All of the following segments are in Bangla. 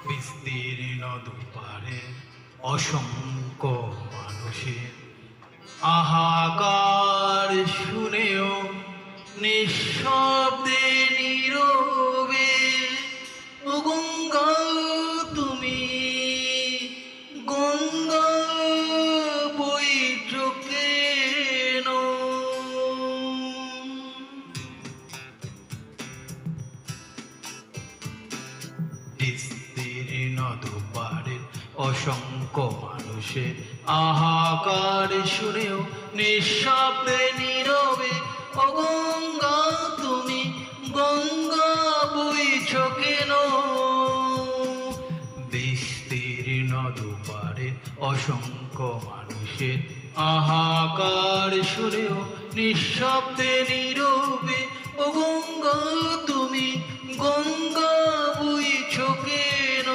বিস্তীর্ণ দুপারে অসংখ্য মানুষের আহাকার শুনেও নিঃশব্দে নীরবে ও গঙ্গা তুমি গঙ্গা বইছো কেন? বিস্তীর্ণ দুপারের অসংখ্য মানুষের আহাকার শুনেও নিঃশব্দে নীরবে ও গঙ্গা তুমি গঙ্গা বইছো কেন? বিস্তীর্ণ দুপারের অসংখ্য মানুষের আহাকার শুনেও নিঃশব্দে নীরবে ও গঙ্গা তুমি গঙ্গা বইছো কেন?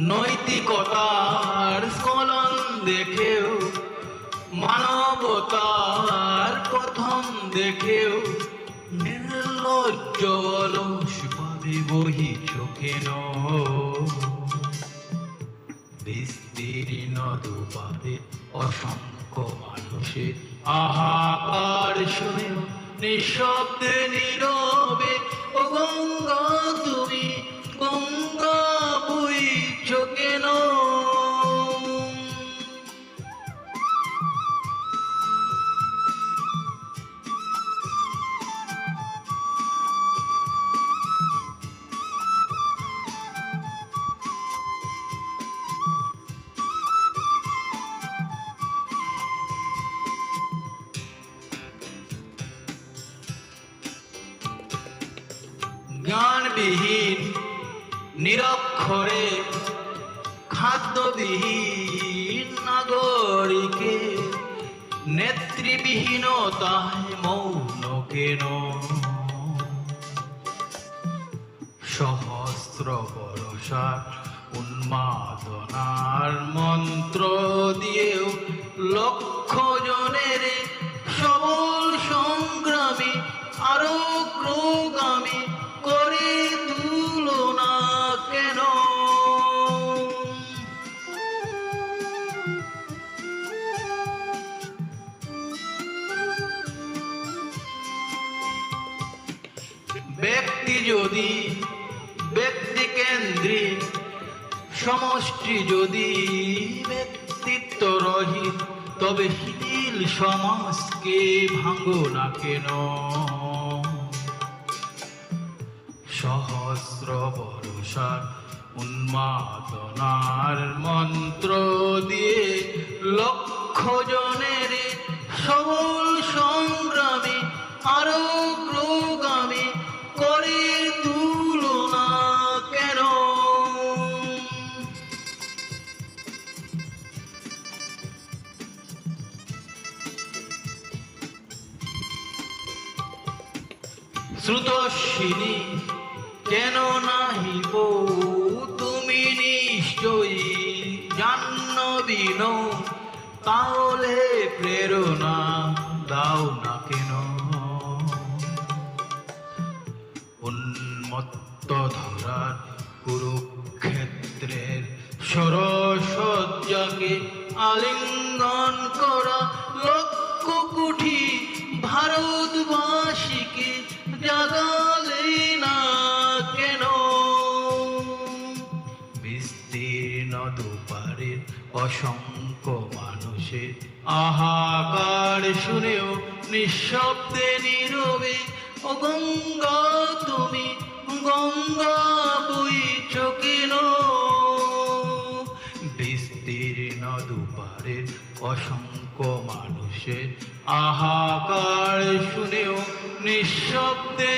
নৈতিকতার স্খলন দেখেও মানবতার প্রথম দেখেও নির্লজ্জ অলস ভাবে বহিছ কেন? বিস্তীর্ণ দুপারে অসংখ্য মানুষের আহাকার শুনেও নিঃশব্দে নীরবে ও গঙ্গা তুমি গঙ্গা বইছো কেন? জ্ঞানবিহীন নিরক্ষরে খাদ্যবিহীন নাগরিকে নেতৃবিহীনতায় মৌন কেন? সহস্র বরষার উন্মাদনার মন্ত্র দিয়েও লক্ষ জনের সবল সংগ্রামী আরো গ্রগামী করে তুলনা কেন? ব্যক্তি যদি ব্যক্তি কেন্দ্রিক, সমষ্টি যদি ব্যক্তিত্ব রহিত, তবে শিথিল সমাজকে ভাঙো না কেন? সহস্র বরষার উন্মাদনার মন্ত্র দিয়ে লক্ষ জনের সবল সংগ্রামী আরো গ্রগামী করে তুলনা কেন? শ্রুতস্বিনী কেন নাহিব তুমি নিশ্চয়ই জাহ্নবীন, তাহলে প্রেরণা দাও না কেন? উন্মত্ত ধরার কুরুক্ষেত্রের সরসজ্জাকে আলিঙ্গন করা লক্ষ কোটি ভারতবাসীকে জাগালে না কেন? বিস্তীর্ণ দুপারের অসংখ্য মানুষের আহাকার শুনেও নিঃশব্দে নীরবে ও গঙ্গা তুমি গঙ্গা বইছো কেন? বিস্তীর্ণ দুপারের অসংখ্য মানুষের আহাকার শুনেও নিঃশব্দে